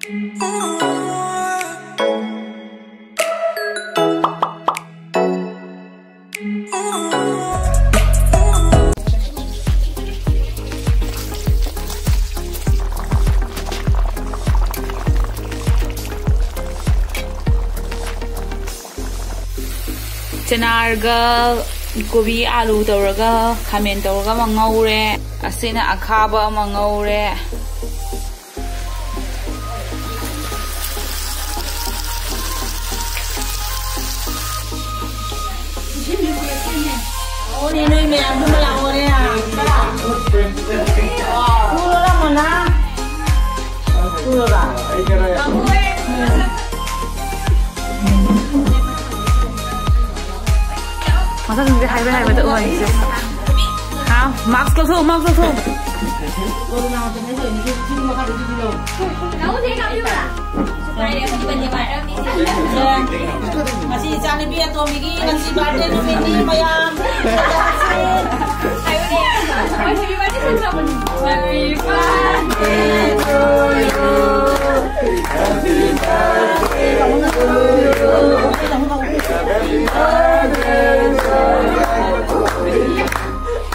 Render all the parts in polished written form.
Chanarga gobi alu tawraga khamen tawraga mangaure asina akhaba mangaure Oni noi me am mala ore a Kulo la mana Kulo la masa sendiri hai betul oi sih ha max lo thu masih cari biar tuh migi nasi bade nu mini mayam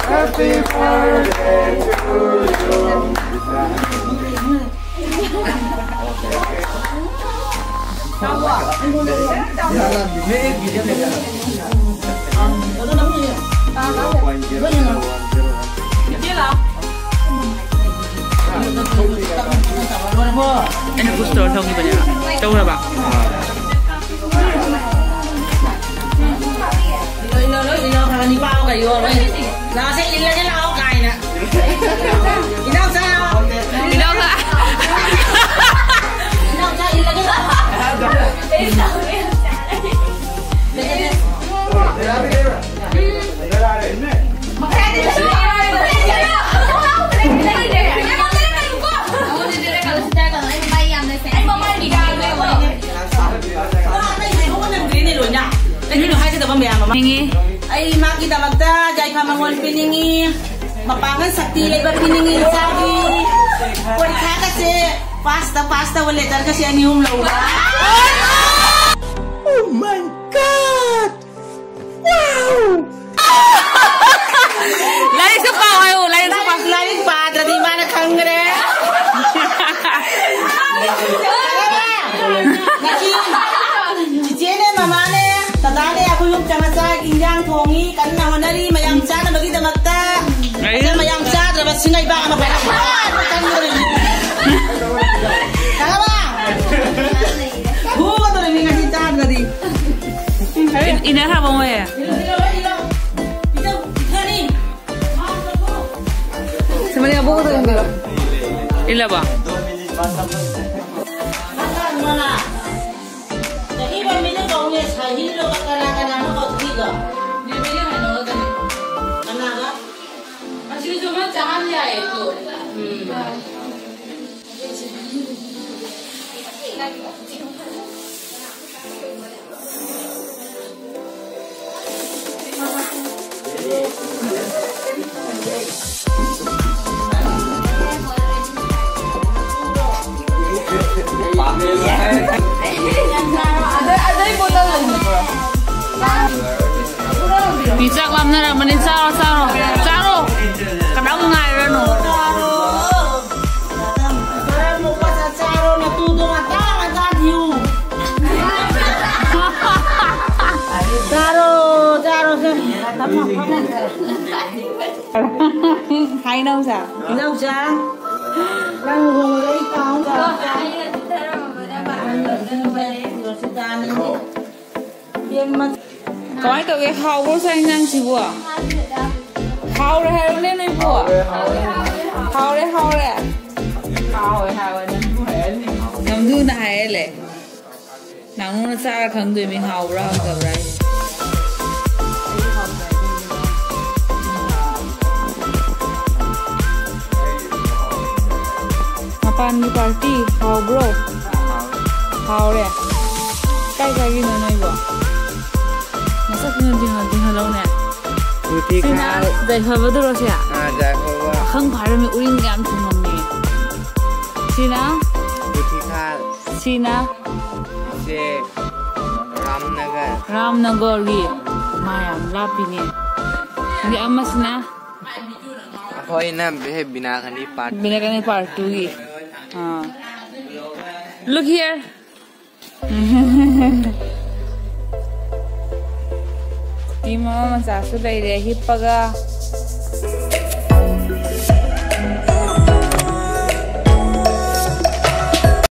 Happy birthday to you. Ini aku store thong ni banyak. Tahu tak pak? Ilo kalau ni bao kayu orang. Nah saya ilo je lah kai nak. Ilo saya. Ilo tak? Ilo saya ilo je lah. Piningi. Ay makita magta jay pamangol piningi. Mapangan sakti leba piningi sabi. Pwede ka kasi pasta wala talaga kasi ang yung lawa. Oh my God! Wow! Lain sepa ayo, lain sepa. Lain pa di mana kangre. Cicene mamane tadane aku yung chamasa injang thongi kanna honari mayam cha na bagi damakta. Ay mayam cha dapat sinay ba ano ba? Kalawa. Huwag to rin kasi cha gadi. Ina ha mo ya. Sebenarnya apa tu yang dia? Ila ba? Mana? Jadi pemilih kau ni sahih lo kadang-kadang kau tiga. Dia bilang kan orang kan. Kenapa? Masih cuma jangan dia itu. Bisa làm ra là mình sao rồi cái đống ngày rồi nè hay đâu sao đang ngồi đây con có ai tụi cái hầu có sang nhang gì bùa hầu đấy hay lên đây bùa hầu đấy nằm du này lệ nằm nó xa khẩn tụi mình hầu ra gặp đây Mapan ni party hầu bro hầu đấy cái gì nó nói bùa masa tinggal lâu nè. Xin giải phẫu vào đâu rồi ạ? Giải phẫu vào. Không phải là mình uống ngắm thùng ngầm nè. Xin á? Sina Ramnagar gi mayam lapini ni amasna Ako'y binakani part 2 gi look here Tima masasu lai re hippaga